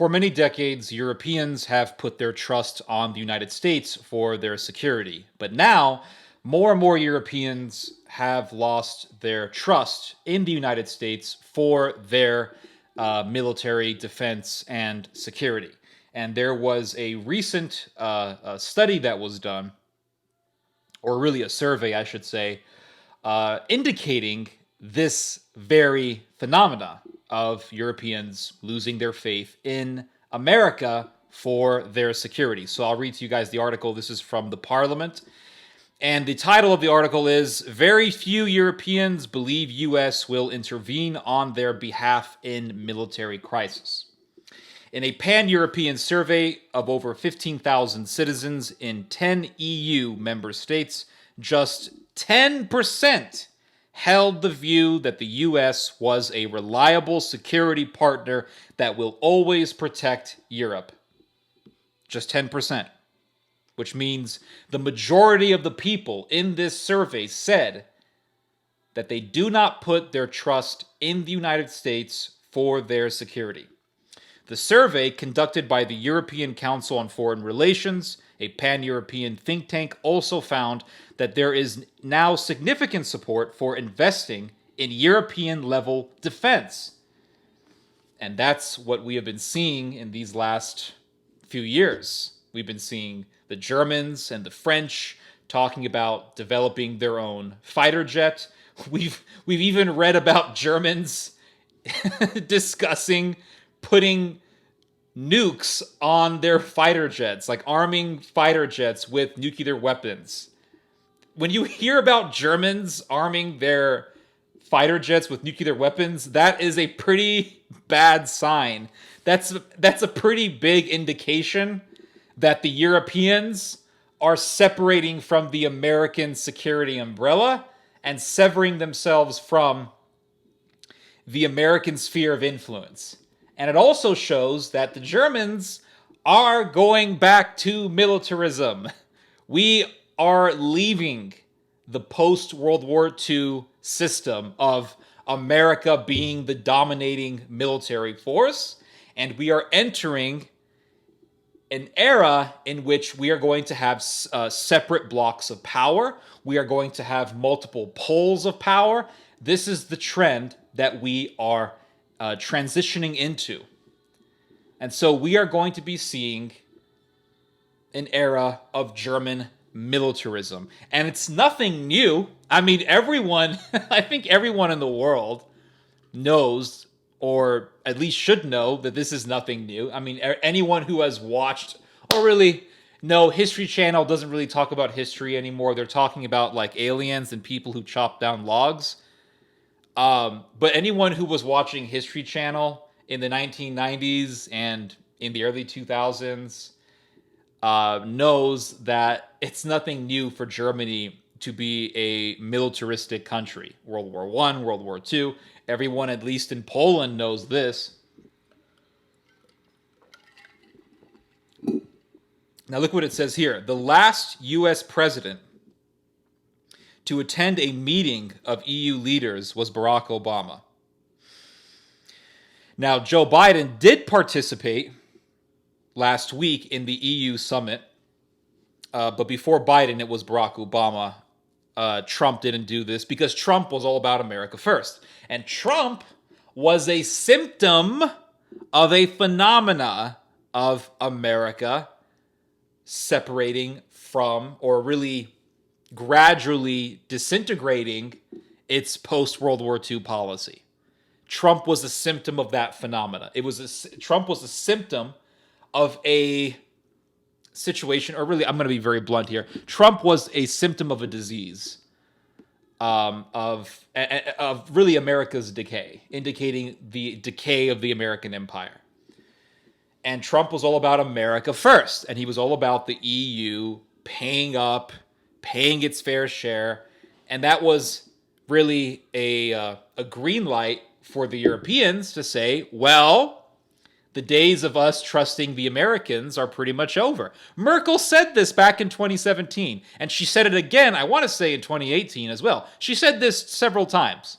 For many decades, Europeans have put their trust on the United States for their security. But now, more and more Europeans have lost their trust in the United States for their military defense and security. And there was a recent study that was done, or really a survey, I should say, indicating this very phenomena of Europeans losing their faith in America for their security. So I'll read to you guys the article. This is from the Parliament. And the title of the article is Very Few Europeans Believe US Will Intervene on Their Behalf in Military Crisis. In a pan-European survey of over 15,000 citizens in 10 EU member states, just 10% held the view that the US was a reliable security partner that will always protect Europe. Just 10%. Which means the majority of the people in this survey said that they do not put their trust in the United States for their security. The survey, conducted by the European Council on Foreign Relations, a pan-European think tank, also found that there is now significant support for investing in European-level defense. And that's what we have been seeing in these last few years. We've been seeing the Germans and the French talking about developing their own fighter jet. We've even read about Germans discussing putting nukes on their fighter jets, like arming fighter jets with nuclear weapons. When you hear about Germans arming their fighter jets with nuclear weapons, that is a pretty bad sign. That's a pretty big indication that the Europeans are separating from the American security umbrella and severing themselves from the American sphere of influence. And it also shows that the Germans are going back to militarism. We are leaving the post-World War II system of America being the dominating military force, and we are entering an era in which we are going to have separate blocks of power. We are going to have multiple poles of power. This is the trend that we are transitioning into. And so we are going to be seeing an era of German militarism. And it's nothing new. I mean, I think everyone in the world knows, or at least should know, that this is nothing new. I mean, anyone who has watched, or really, no, History Channel doesn't really talk about history anymore. They're talking about like aliens and people who chop down logs. But anyone who was watching History Channel in the 1990s and in the early 2000s knows that it's nothing new for Germany to be a militaristic country. World War I, World War II. Everyone, at least in Poland, knows this. Now look what it says here. The last U.S. president to attend a meeting of EU leaders was Barack Obama. Now, Joe Biden did participate last week in the EU summit, but before Biden, it was Barack Obama. Trump didn't do this because Trump was all about America first. And Trump was a symptom of a phenomena of America separating from, or really gradually disintegrating, its post-World War II policy. Trump was a symptom of that phenomena. Trump was a symptom of a situation, or really, I'm going to be very blunt here. Trump was a symptom of a disease, of really America's decay, indicating the decay of the American empire. And Trump was all about America first, and he was all about the EU paying up, paying its fair share, and that was really a green light for the Europeans to say, well, the days of us trusting the Americans are pretty much over. Merkel said this back in 2017, and she said it again, I want to say in 2018 as well. She said this several times.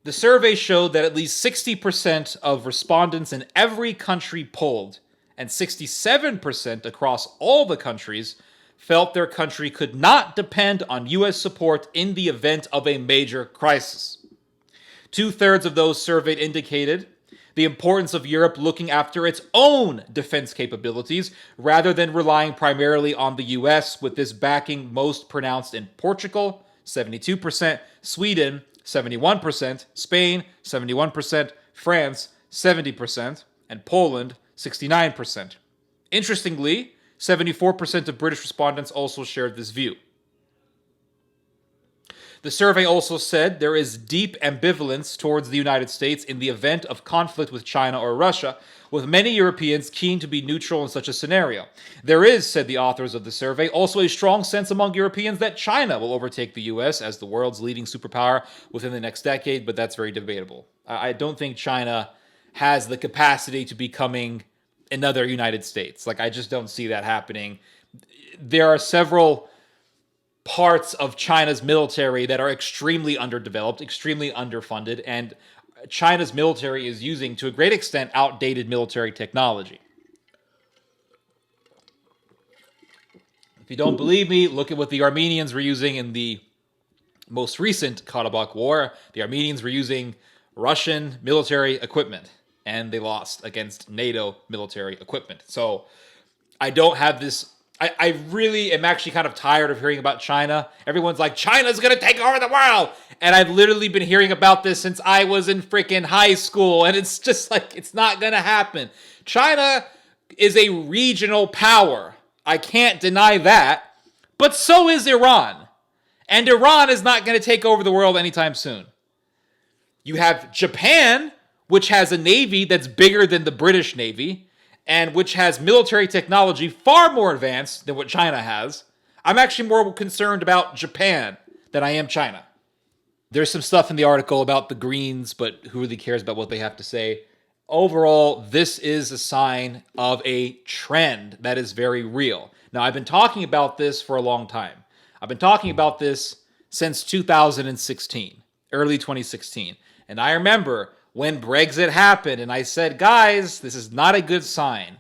The survey showed that at least 60% of respondents in every country polled, and 67% across all the countries, felt their country could not depend on U.S. support in the event of a major crisis. 2/3 of those surveyed indicated the importance of Europe looking after its own defense capabilities rather than relying primarily on the US, with this backing most pronounced in Portugal, 72%, Sweden, 71%, Spain, 71%, France, 70%, and Poland, 69%. Interestingly, 74% of British respondents also shared this view. The survey also said there is deep ambivalence towards the United States in the event of conflict with China or Russia, with many Europeans keen to be neutral in such a scenario. There is, said the authors of the survey, also a strong sense among Europeans that China will overtake the US as the world's leading superpower within the next decade, but that's very debatable. I don't think China has the capacity to becoming another United States. I just don't see that happening. There are several parts of China's military that are extremely underdeveloped, extremely underfunded, and China's military is using, to a great extent, outdated military technology. If you don't believe me, look at what the Armenians were using in the most recent Karabakh War. The Armenians were using Russian military equipment, and they lost against NATO military equipment. So I don't have this. I really am actually kind of tired of hearing about China. Everyone's like, China's going to take over the world. And I've literally been hearing about this since I was in freaking high school. And it's just like, it's not going to happen. China is a regional power. I can't deny that. But so is Iran. And Iran is not going to take over the world anytime soon. You have Japan, which has a navy that's bigger than the British Navy, and which has military technology far more advanced than what China has. I'm actually more concerned about Japan than I am China. There's some stuff in the article about the Greens, but who really cares about what they have to say? Overall, this is a sign of a trend that is very real. Now, I've been talking about this for a long time. I've been talking about this since 2016, early 2016. And I remember when Brexit happened, and I said, guys, this is not a good sign.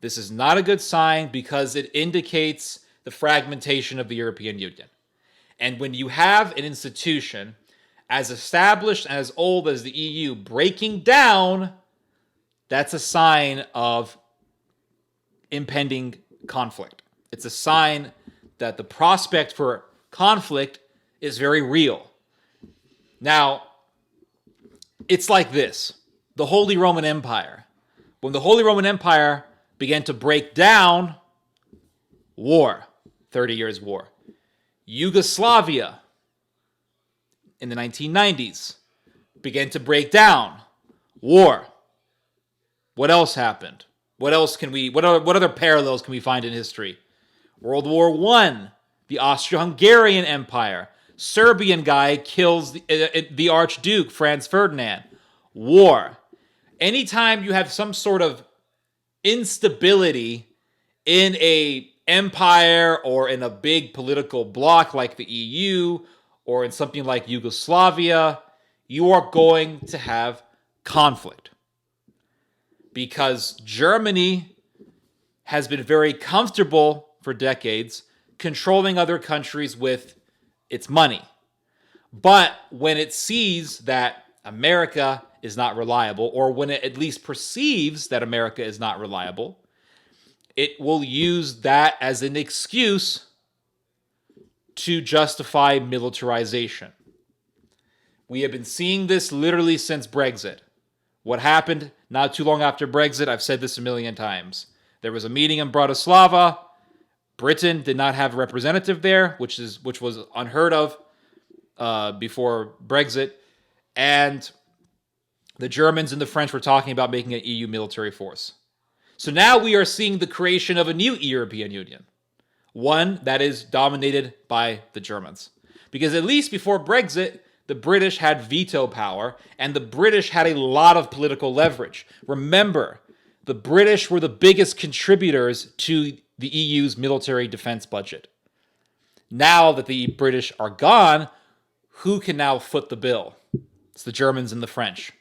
This is not a good sign because it indicates the fragmentation of the European Union. And when you have an institution as established and as old as the EU breaking down, that's a sign of impending conflict. It's a sign that the prospect for conflict is very real. Now, it's like this. The Holy Roman Empire. When the Holy Roman Empire began to break down, war. 30 Years' War. Yugoslavia in the 1990s began to break down, war. What else happened? What other parallels can we find in history? World War I, the Austro-Hungarian Empire. Serbian guy kills the Archduke, Franz Ferdinand. War. Anytime you have some sort of instability in a empire or in a big political bloc like the EU or in something like Yugoslavia, you are going to have conflict. Because Germany has been very comfortable for decades controlling other countries with its money. But when it sees that America is not reliable, or when it at least perceives that America is not reliable, it will use that as an excuse to justify militarization. We have been seeing this literally since Brexit. What happened not too long after Brexit, I've said this a million times. There was a meeting in Bratislava. Britain did not have a representative there, which was unheard of before Brexit. And the Germans and the French were talking about making an EU military force. So now we are seeing the creation of a new European Union. One that is dominated by the Germans. Because at least before Brexit, the British had veto power, and the British had a lot of political leverage. Remember, the British were the biggest contributors to the EU's military defense budget. Now that the British are gone, who can now foot the bill? It's the Germans and the French.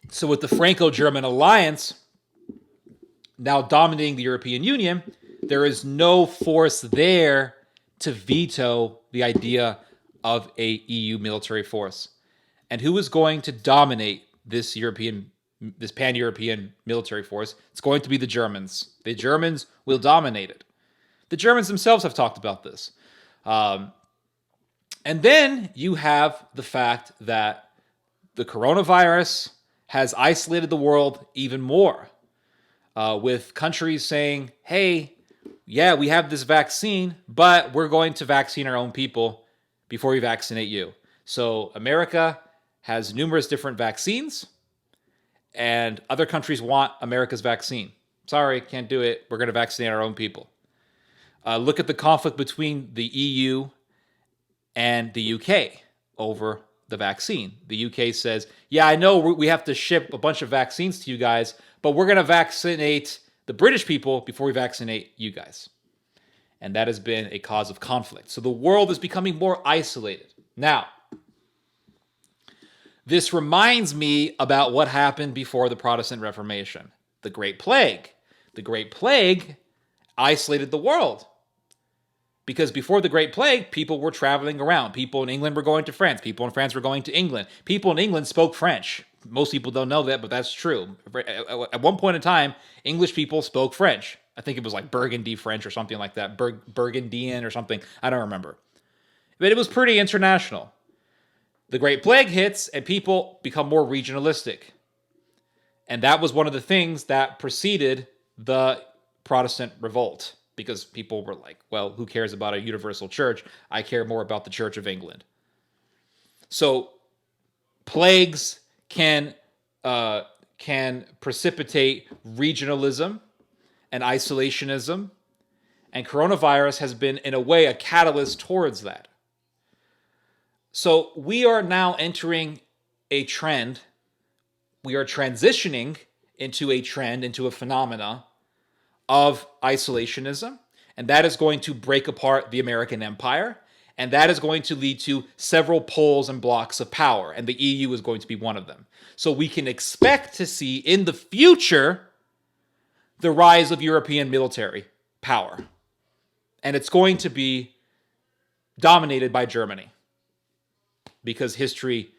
So with the Franco-German alliance now dominating the European Union, there is no force there to veto the idea of a EU military force. And who is going to dominate this pan-European military force? It's going to be the Germans. The Germans will dominate it. The Germans themselves have talked about this. And then you have the fact that the coronavirus has isolated the world even more, with countries saying, hey, yeah, we have this vaccine, but we're going to vaccine our own people before we vaccinate you. So America has numerous different vaccines, and other countries want America's vaccine. Sorry, can't do it. We're going to vaccinate our own people. Look at the conflict between the EU and the UK over the vaccine. The UK says, yeah, I know we have to ship a bunch of vaccines to you guys, but we're going to vaccinate the British people before we vaccinate you guys. And that has been a cause of conflict. So the world is becoming more isolated. Now, this reminds me about what happened before the Protestant Reformation, the Great Plague. The Great Plague isolated the world. Because before the Great Plague, people were traveling around. People in England were going to France. People in France were going to England. People in England spoke French. Most people don't know that, but that's true. At one point in time, English people spoke French. I think it was like Burgundy French or something like that. Burgundian or something. I don't remember. But it was pretty international. The Great Plague hits and people become more regionalistic. And that was one of the things that preceded the Protestant revolt. Because people were like, well, who cares about a universal church? I care more about the Church of England. So plagues can precipitate regionalism and isolationism. And coronavirus has been, in a way, a catalyst towards that. So we are now entering a trend. We are transitioning into a trend, into a phenomena of isolationism, and that is going to break apart the American empire, and that is going to lead to several poles and blocks of power, and the EU is going to be one of them. So we can expect to see in the future the rise of European military power, and it's going to be dominated by Germany, because history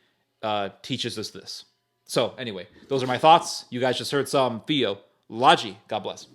teaches us this. So anyway, those are my thoughts. You guys just heard some theology. God bless.